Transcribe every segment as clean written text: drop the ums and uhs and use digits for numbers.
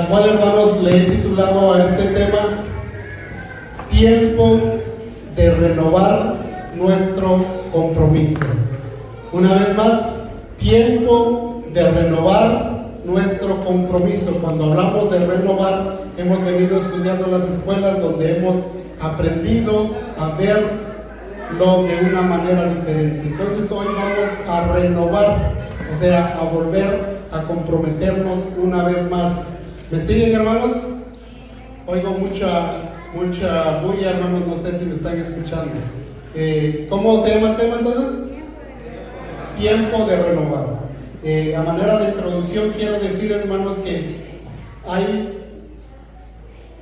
La cual, hermanos, le he titulado a este tema Tiempo de renovar nuestro compromiso. Una vez más, tiempo de renovar nuestro compromiso. Cuando hablamos de renovar, hemos venido estudiando en las escuelas donde hemos aprendido a verlo de una manera diferente. Entonces hoy vamos a renovar, o sea, a volver a comprometernos una vez más. ¿Me siguen, hermanos? Oigo mucha bulla, hermanos, no sé si me están escuchando. ¿Cómo se llama el tema entonces? Tiempo de renovar. A manera de introducción quiero decir, hermanos, que hay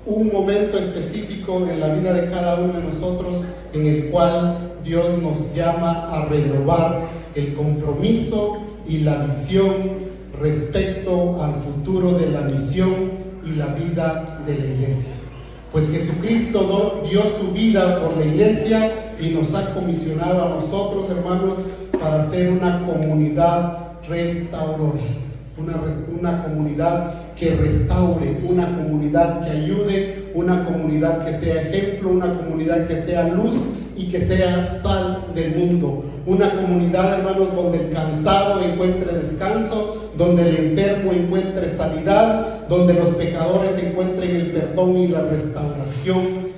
un momento específico en la vida de cada uno de nosotros en el cual Dios nos llama a renovar el compromiso y la visión respecto al futuro de la misión y la vida de la iglesia. Pues Jesucristo dio su vida por la iglesia y nos ha comisionado a nosotros, hermanos, para ser una comunidad restauradora, una comunidad que restaure, una comunidad que ayude, una comunidad que sea ejemplo, una comunidad que sea luz y que sea sal del mundo. Una comunidad, hermanos, donde el cansado encuentre descanso, donde el enfermo encuentre sanidad, donde los pecadores encuentren el perdón y la restauración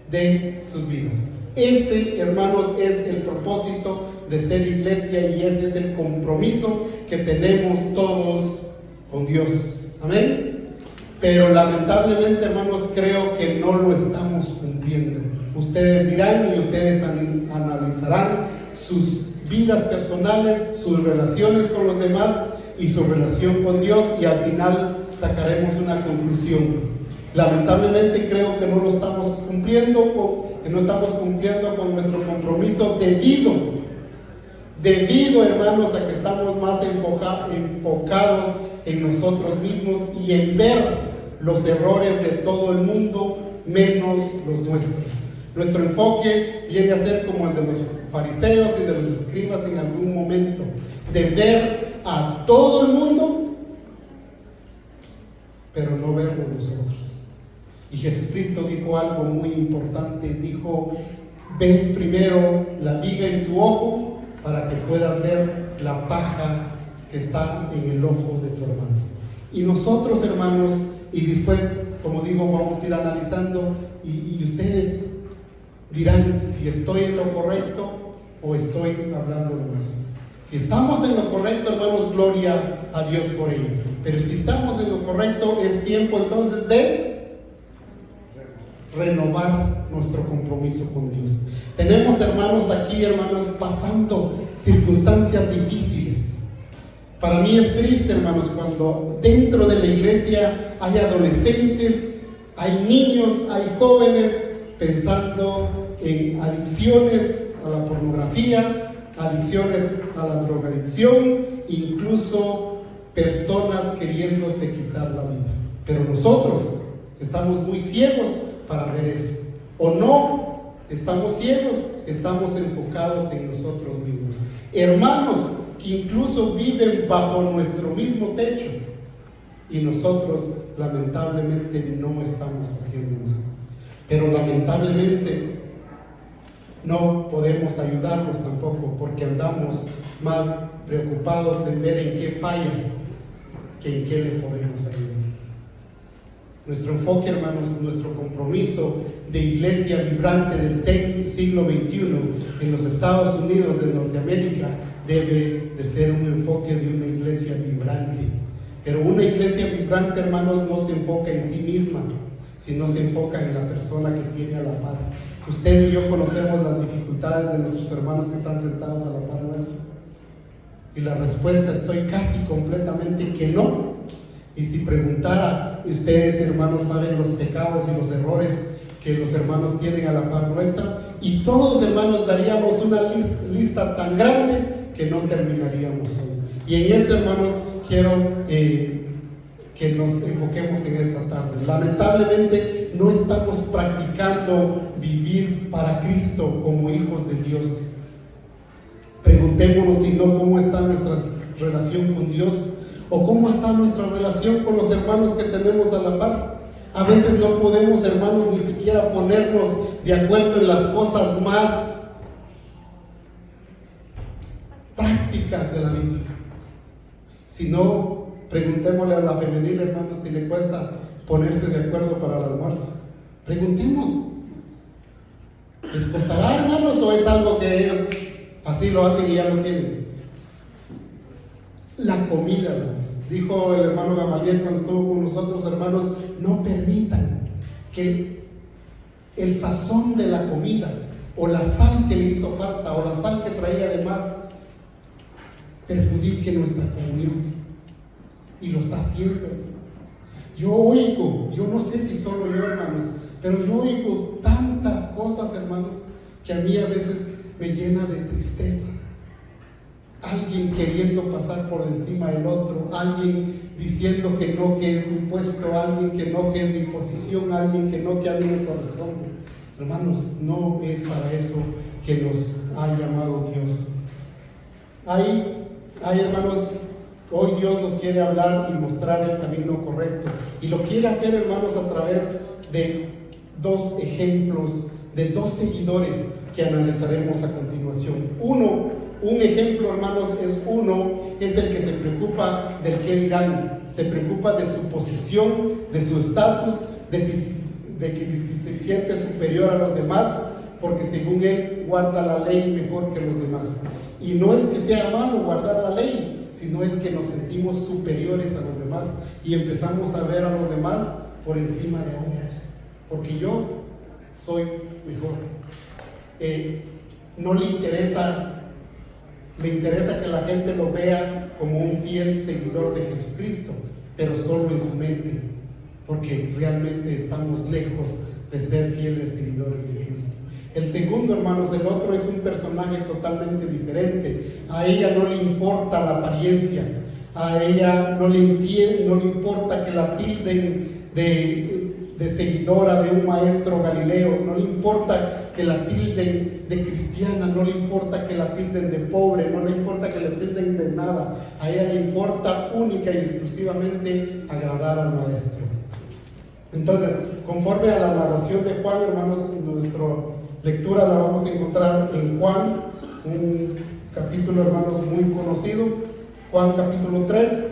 de sus vidas. Ese, hermanos, es el propósito de ser iglesia y ese es el compromiso que tenemos todos con Dios. Amén. Pero lamentablemente, hermanos, creo que no lo estamos cumpliendo. Ustedes dirán y ustedes analizarán sus vidas personales, sus relaciones con los demás y su relación con Dios y al final sacaremos una conclusión. Lamentablemente creo que no lo estamos cumpliendo, con nuestro compromiso debido, hermanos, a que estamos más enfocados en nosotros mismos y en ver los errores de todo el mundo menos los nuestros. Nuestro enfoque viene a ser como el de los fariseos y de los escribas en algún momento, de ver a todo el mundo, pero no verlo nosotros. Y Jesucristo dijo algo muy importante, dijo: ve primero la viga en tu ojo para que puedas ver la paja que está en el ojo de tu hermano. Y nosotros, hermanos, y después, como digo, vamos a ir analizando y ustedes dirán si estoy en lo correcto o estoy hablando de más. Si estamos en lo correcto, hermanos, gloria a Dios por ello. Pero si estamos en lo correcto, es tiempo entonces de renovar nuestro compromiso con Dios. Tenemos, hermanos, aquí, hermanos, pasando circunstancias difíciles. Para mí es triste, hermanos, cuando dentro de la iglesia hay adolescentes, hay niños, hay jóvenes pensando en adicciones a la pornografía, adicciones a la drogadicción, incluso personas queriéndose quitar la vida. Pero nosotros estamos muy ciegos para ver eso. O no, estamos ciegos, estamos enfocados en nosotros mismos. Hermanos que incluso viven bajo nuestro mismo techo y nosotros lamentablemente no estamos haciendo nada. Pero lamentablemente no podemos ayudarlos tampoco porque andamos más preocupados en ver en qué falla que en qué le podemos ayudar. Nuestro enfoque, hermanos, nuestro compromiso de iglesia vibrante del siglo XXI en los Estados Unidos de Norteamérica debe de ser un enfoque de una iglesia vibrante. Pero una iglesia vibrante, hermanos, no se enfoca en sí misma, sino se enfoca en la persona que tiene a la par. Usted y yo conocemos las dificultades de nuestros hermanos que están sentados a la par nuestra. Y la respuesta estoy casi completamente que no. Y si preguntara, ustedes, hermanos, saben los pecados y los errores que los hermanos tienen a la par nuestra, y todos, hermanos, daríamos una lista tan grande que no terminaríamos hoy. Y en eso, hermanos, quiero que nos enfoquemos en esta tarde. Lamentablemente no estamos practicando vivir para Cristo como hijos de Dios. Preguntémonos si no cómo está nuestra relación con Dios. ¿O cómo está nuestra relación con los hermanos que tenemos a la par? A veces no podemos, hermanos, ni siquiera ponernos de acuerdo en las cosas más prácticas de la vida. Si no, preguntémosle a la femenil, hermanos, si le cuesta ponerse de acuerdo para el almuerzo. Preguntemos. ¿Les costará, hermanos, o es algo que ellos así lo hacen y ya lo tienen? La comida, hermanos. Dijo el hermano Gamaliel cuando estuvo con nosotros, hermanos, no permitan que el sazón de la comida o la sal que le hizo falta o la sal que traía además perjudique nuestra comunión. Y lo está haciendo. Yo oigo, yo no sé si solo yo, hermanos, pero yo oigo tantas cosas, hermanos, que a mí a veces me llena de tristeza. Alguien queriendo pasar por encima del otro, alguien diciendo que no, que es mi puesto, alguien que no, que es mi posición, alguien que no, que a mí me corresponde. Hermanos, no es para eso que nos ha llamado Dios. Hay hermanos, hoy Dios nos quiere hablar y mostrar el camino correcto. Y lo quiere hacer, hermanos, a través de dos ejemplos, de dos seguidores que analizaremos a continuación. Un ejemplo, hermanos, es el que se preocupa del qué dirán, se preocupa de su posición, de su estatus, de que si se siente superior a los demás, porque según él guarda la ley mejor que los demás. Y no es que sea malo guardar la ley, sino es que nos sentimos superiores a los demás y empezamos a ver a los demás por encima de otros, porque yo soy mejor. No le interesa que la gente lo vea como un fiel seguidor de Jesucristo, pero solo en su mente, porque realmente estamos lejos de ser fieles seguidores de Cristo. El segundo, hermanos, el otro es un personaje totalmente diferente. A ella no le importa la apariencia, a ella no le importa que la tilden de seguidora de un maestro Galileo, no le importa que la tilden de cristiana, no le importa que la tilden de pobre, no le importa que la tilden de nada. A ella le importa única y exclusivamente agradar al maestro. Entonces, conforme a la narración de Juan, hermanos, nuestra lectura la vamos a encontrar en Juan, un capítulo, hermanos, muy conocido, Juan capítulo 3.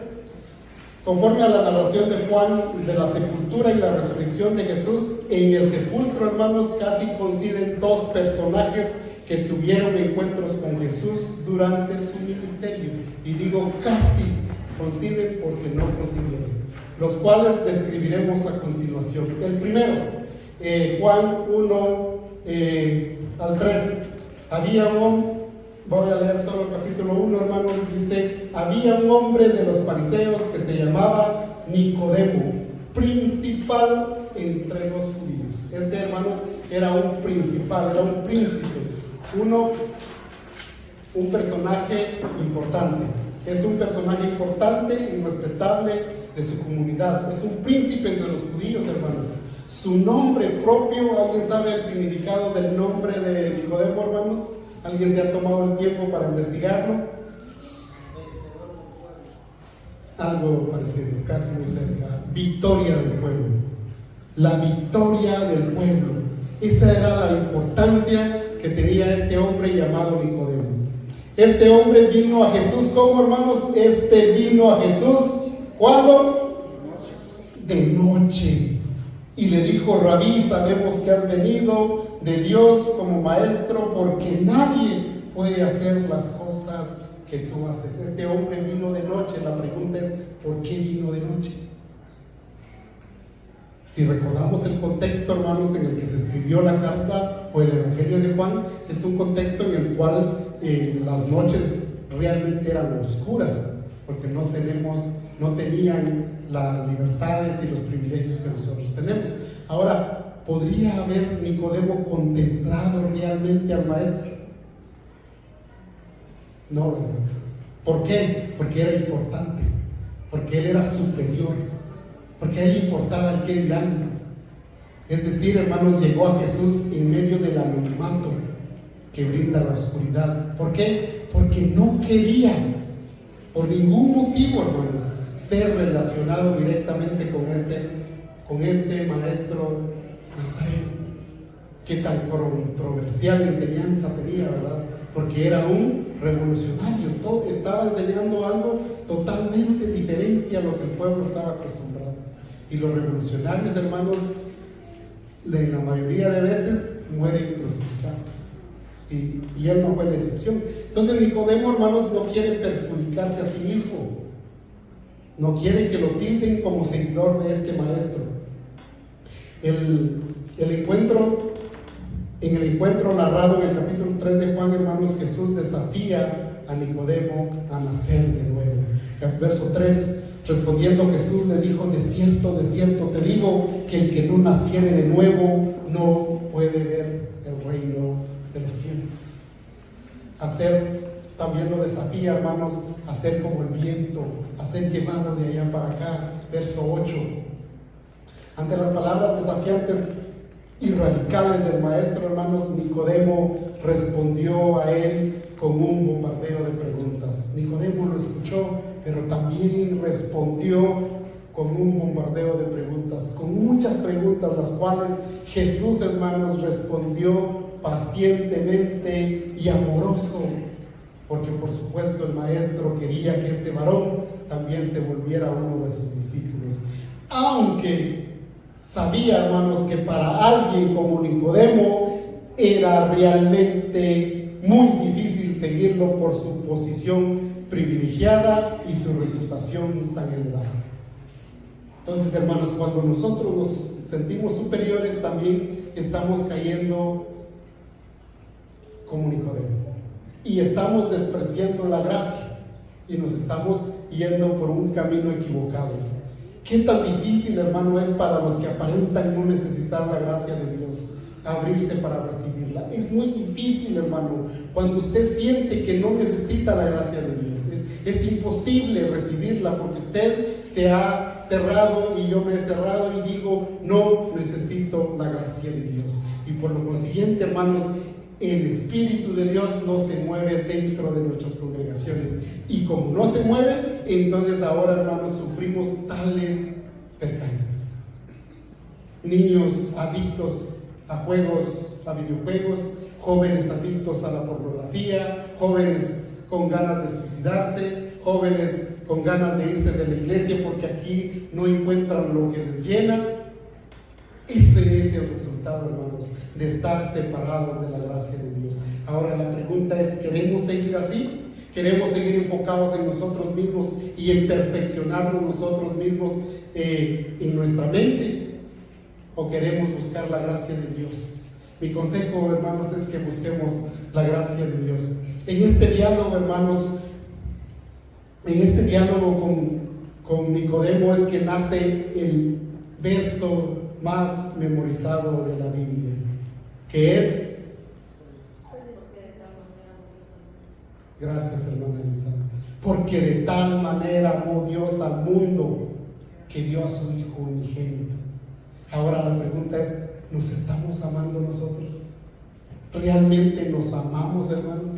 Conforme a la narración de Juan de la sepultura y la resurrección de Jesús, en el sepulcro, hermanos, casi coinciden dos personajes que tuvieron encuentros con Jesús durante su ministerio. Y digo casi coinciden porque no coincidieron, los cuales describiremos a continuación. El primero, Juan 1 al 3. Voy a leer solo el capítulo 1, hermanos. Dice: había un hombre de los fariseos que se llamaba Nicodemo, principal entre los judíos. Este, hermanos, era un principal, era un príncipe, un personaje importante. Es un personaje importante y respetable de su comunidad. Es un príncipe entre los judíos, hermanos. Su nombre propio, ¿alguien sabe el significado del nombre de Nicodemo, hermanos? ¿Alguien se ha tomado el tiempo para investigarlo? Algo parecido, casi muy cerca. Victoria del pueblo. La victoria del pueblo. Esa era la importancia que tenía este hombre llamado Nicodemo. Este hombre vino a Jesús, ¿cómo, hermanos? Este vino a Jesús, ¿cuándo? De noche. Y le dijo: Rabí, sabemos que has venido de Dios como maestro, porque nadie puede hacer las cosas que tú haces. Este hombre vino de noche. La pregunta es: ¿por qué vino de noche? Si recordamos el contexto, hermanos, en el que se escribió la carta o el Evangelio de Juan, es un contexto en el cual las noches realmente eran oscuras, porque no tenían las libertades y los privilegios que nosotros tenemos. Ahora, ¿podría haber Nicodemo contemplado realmente al maestro? No, ¿verdad? ¿Por qué? Porque era importante, porque él era superior, porque a él le importaba el qué dirán. Es decir, hermanos, llegó a Jesús en medio del anonimato que brinda la oscuridad. ¿Por qué? Porque no quería, por ningún motivo, hermanos, ser relacionado directamente con este maestro Nazareno. Qué tan controversial enseñanza tenía, ¿verdad? Porque era un revolucionario, todo estaba enseñando algo totalmente diferente a lo que el pueblo estaba acostumbrado. Y los revolucionarios, hermanos, en la mayoría de veces mueren crucificados. Y él no fue la excepción. Entonces Nicodemo, hermanos, no quiere perjudicarse a sí mismo. No quiere que lo tilden como seguidor de este maestro. En el encuentro narrado en el capítulo 3 de Juan, hermanos, Jesús desafía a Nicodemo a nacer de nuevo. Verso 3, respondiendo Jesús le dijo: de cierto te digo, que el que no naciere de nuevo no puede ver el reino de los cielos. También lo desafía, hermanos, a ser como el viento, a ser llevado de allá para acá. Verso 8. Ante las palabras desafiantes y radicales del maestro, hermanos, Nicodemo respondió a él con un bombardeo de preguntas. Nicodemo lo escuchó, pero también respondió con un bombardeo de preguntas, con muchas preguntas, las cuales Jesús, hermanos, respondió pacientemente y amoroso, porque por supuesto el maestro quería que este varón también se volviera uno de sus discípulos. Aunque sabía, hermanos, que para alguien como Nicodemo era realmente muy difícil seguirlo por su posición privilegiada y su reputación tan elevada. Entonces, hermanos, cuando nosotros nos sentimos superiores, también estamos cayendo como Nicodemo y estamos despreciando la gracia y nos estamos yendo por un camino equivocado. Qué tan difícil, hermano, es para los que aparentan no necesitar la gracia de Dios abrirse para recibirla. Es muy difícil, hermano, cuando usted siente que no necesita la gracia de Dios. Es imposible recibirla porque usted se ha cerrado y yo me he cerrado y digo: no necesito la gracia de Dios. Y por lo consiguiente, hermanos, el Espíritu de Dios no se mueve dentro de nuestras congregaciones. Y como no se mueve, entonces ahora, hermanos, sufrimos tales percances. Niños adictos a juegos, a videojuegos, jóvenes adictos a la pornografía, jóvenes con ganas de suicidarse, jóvenes con ganas de irse de la iglesia porque aquí no encuentran lo que les llena. Ese es el resultado, hermanos, de estar separados de la gracia de Dios. Ahora la pregunta es: ¿queremos seguir así? ¿Queremos seguir enfocados en nosotros mismos y en perfeccionarnos nosotros mismos en nuestra mente? ¿O queremos buscar la gracia de Dios? Mi consejo, hermanos, es que busquemos la gracia de Dios. En este diálogo, hermanos, con Nicodemo es que nace el verso más memorizado de la Biblia, que es: gracias, hermana Elisa, porque de tal manera amó Dios al mundo que dio a su Hijo unigénito. Ahora la pregunta es: ¿nos estamos amando nosotros? ¿Realmente nos amamos, hermanos?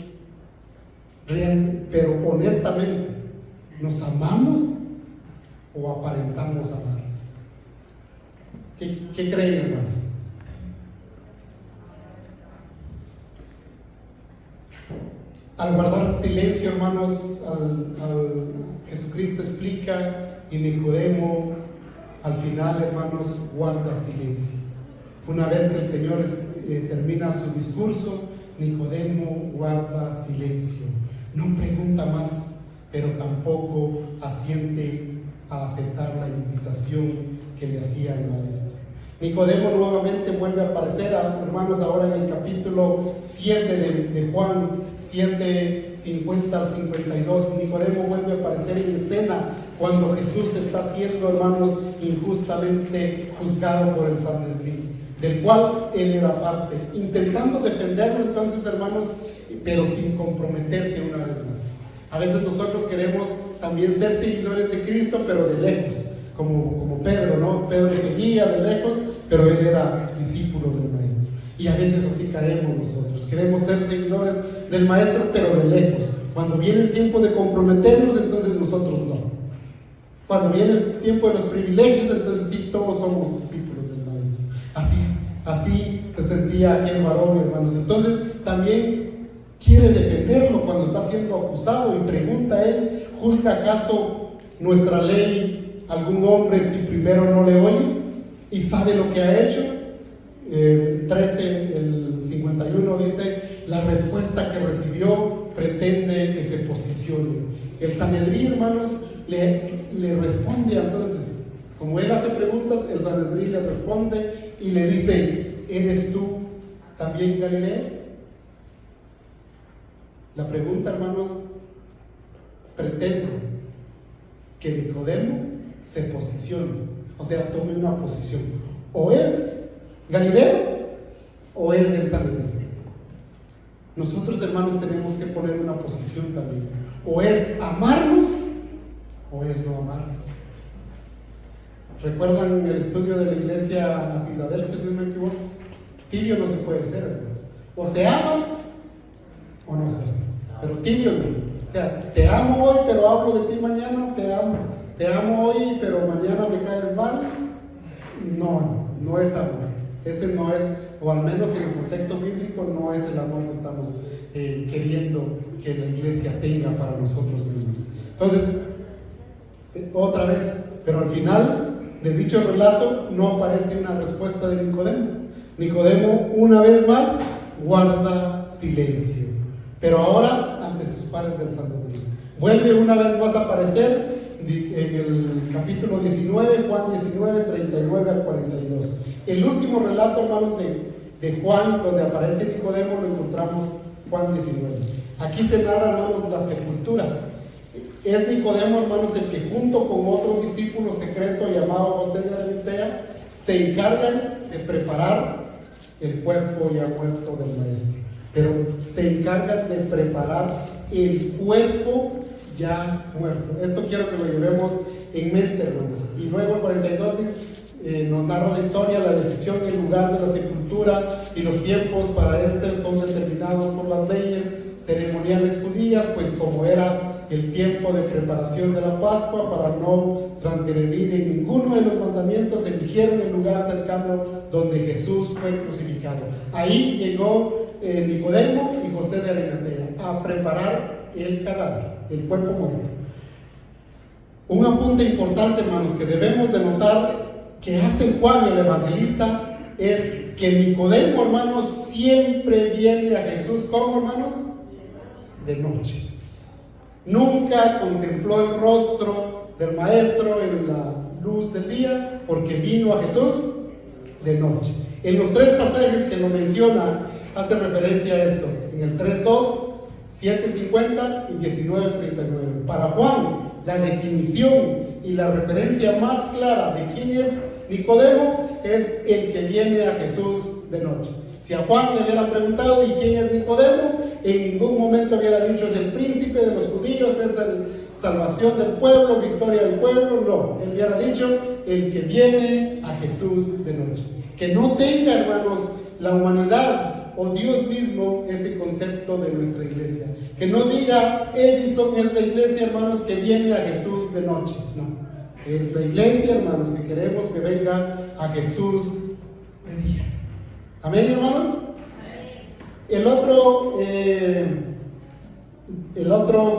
Pero honestamente, ¿nos amamos o aparentamos amarnos? ¿Qué creen, hermanos? Al guardar silencio, hermanos, Jesucristo explica y Nicodemo al final, hermanos, guarda silencio. Una vez que el Señor termina su discurso, Nicodemo guarda silencio. No pregunta más, pero tampoco asiente a aceptar la invitación que le hacía el maestro. Nicodemo nuevamente vuelve a aparecer, hermanos, ahora en el capítulo 7 de Juan 7, 50 al 52. Nicodemo vuelve a aparecer en escena cuando Jesús está siendo, hermanos, injustamente juzgado por el Sanedrín, del cual él era parte, intentando defenderlo entonces, hermanos, pero sin comprometerse una vez más. A veces nosotros queremos también ser seguidores de Cristo, pero de lejos, como Pedro, ¿no? Pedro seguía de lejos, pero él era discípulo del Maestro. Y a veces así caemos nosotros. Queremos ser seguidores del Maestro, pero de lejos. Cuando viene el tiempo de comprometernos, entonces nosotros no. Cuando viene el tiempo de los privilegios, entonces sí, todos somos discípulos del Maestro. Así se sentía aquel varón, hermanos. Entonces también quiere defenderlo cuando está siendo acusado y pregunta a él: ¿juzga acaso nuestra ley algún hombre si primero no le oye y sabe lo que ha hecho? 13, el 51 dice: la respuesta que recibió pretende que se posicione. El Sanedrín, hermanos, le responde entonces. Como él hace preguntas, el Sanedrín le responde y le dice: ¿eres tú también Galileo? La pregunta, hermanos, pretende que Nicodemo se posicione, o sea, tome una posición. O es Galileo o es del Sanedrín. Nosotros, hermanos, tenemos que poner una posición también. O es amarnos o es no amarnos. ¿Recuerdan el estudio de la iglesia a Filadelfia, si no me equivoco? Tibio no se puede ser, hermanos. O se ama o no se ama. Pero tibio no. O sea, te amo hoy, pero hablo de ti mañana. Te amo hoy, pero mañana me caes mal. No es amor. Ese no es, o al menos en el contexto bíblico, no es el amor que estamos queriendo que la iglesia tenga para nosotros mismos. Entonces, otra vez, pero al final de dicho relato no aparece una respuesta de Nicodemo. Nicodemo, una vez más, guarda silencio, pero ahora ante sus padres del Sanedrín. Vuelve una vez más a aparecer en el capítulo 19, Juan 19, 39 al 42. El último relato, hermanos, de Juan, donde aparece Nicodemo, lo encontramos Juan 19. Aquí se narra, hermanos, la sepultura. Es Nicodemo, hermanos, el que junto con otro discípulo secreto llamado José de Arimatea se encargan de preparar el cuerpo ya muerto del Maestro. Pero se encargan de preparar el cuerpo ya muerto. Esto quiero que lo llevemos en mente, hermanos. Y luego el 42 nos narra la historia: la decisión y el lugar de la sepultura y los tiempos para este son determinados por las leyes ceremoniales judías, pues como era el tiempo de preparación de la Pascua, para no transgredir en ninguno de los mandamientos, eligieron el lugar cercano donde Jesús fue crucificado. Ahí llegó Nicodemo y José de Arimatea a preparar el cadáver, el cuerpo muerto. Un apunte importante, hermanos, que debemos de notar que hace Juan el evangelista es que Nicodemo, hermanos, siempre viene a Jesús como, hermanos, de noche. Nunca contempló el rostro del Maestro en la luz del día, porque vino a Jesús de noche. En los tres pasajes que lo menciona, hace referencia a esto: en el 3:2, 7:50 y 19:39. Para Juan, la definición y la referencia más clara de quién es Nicodemo es el que viene a Jesús de noche. Si a Juan le hubieran preguntado: ¿y quién es Nicodemo?, en ningún momento hubiera dicho: es el príncipe de los judíos, es la salvación del pueblo, victoria del pueblo. No, él hubiera dicho: el que viene a Jesús de noche. Que no tenga, hermanos, la humanidad o Dios mismo ese concepto de nuestra iglesia. Que no diga: Edison es la iglesia, hermanos, que viene a Jesús de noche. No, es la iglesia, hermanos, que queremos que venga a Jesús de día. Amén, hermanos. El otro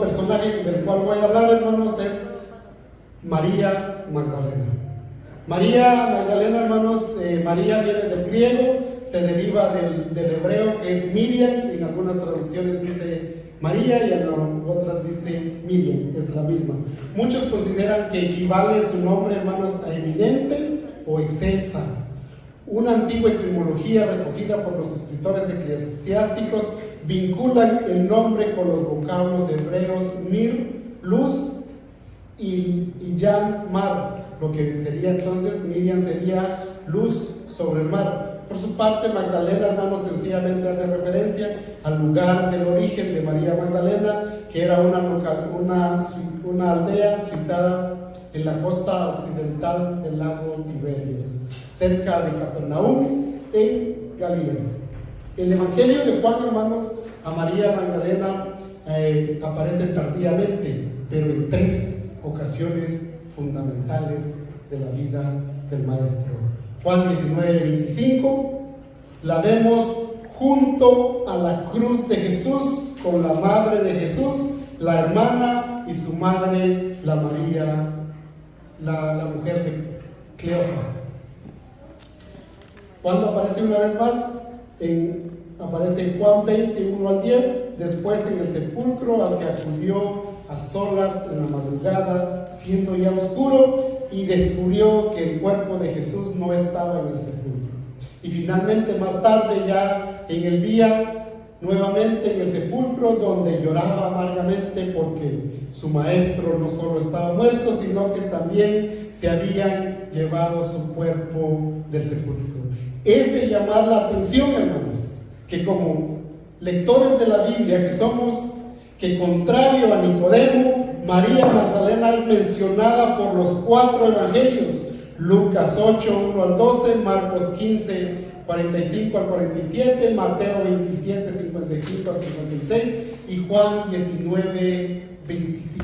personaje del cual voy a hablar, hermanos, es María Magdalena. María Magdalena, hermanos, María viene del griego, se deriva del hebreo, que es Miriam. En algunas traducciones dice María y en otras dice Miriam, es la misma. Muchos consideran que equivale su nombre, hermanos, a eminente o excelsa. Una antigua etimología recogida por los escritores eclesiásticos vinculan el nombre con los vocablos hebreos mir, luz, y yan, mar, lo que sería entonces Miriam sería luz sobre el mar. Por su parte, Magdalena, hermanos, sencillamente hace referencia al lugar del origen de María Magdalena, que era una aldea situada en la costa occidental del lago Tiberias, cerca de Capernaum, en Galilea. El Evangelio de Juan, hermanos, a María Magdalena aparece tardíamente, pero en 3 ocasiones fundamentales de la vida del Maestro. Juan 19:25, la vemos junto a la cruz de Jesús, con la madre de Jesús, la hermana y su madre, la María, la mujer de Cleofas. Cuando aparece una vez más, aparece en Juan 20:1-10, después en el sepulcro al que acudió a solas en la madrugada, siendo ya oscuro, y descubrió que el cuerpo de Jesús no estaba en el sepulcro. Y finalmente más tarde, ya en el día, nuevamente en el sepulcro, donde lloraba amargamente porque su maestro no solo estaba muerto, sino que también se habían llevado su cuerpo del sepulcro. Es de llamar la atención, hermanos, que como lectores de la Biblia que somos, que contrario a Nicodemo, María Magdalena es mencionada por los 4 evangelios: Lucas 8:1-12, Marcos 15:45-47, Mateo 27:55-56 y Juan 19:25.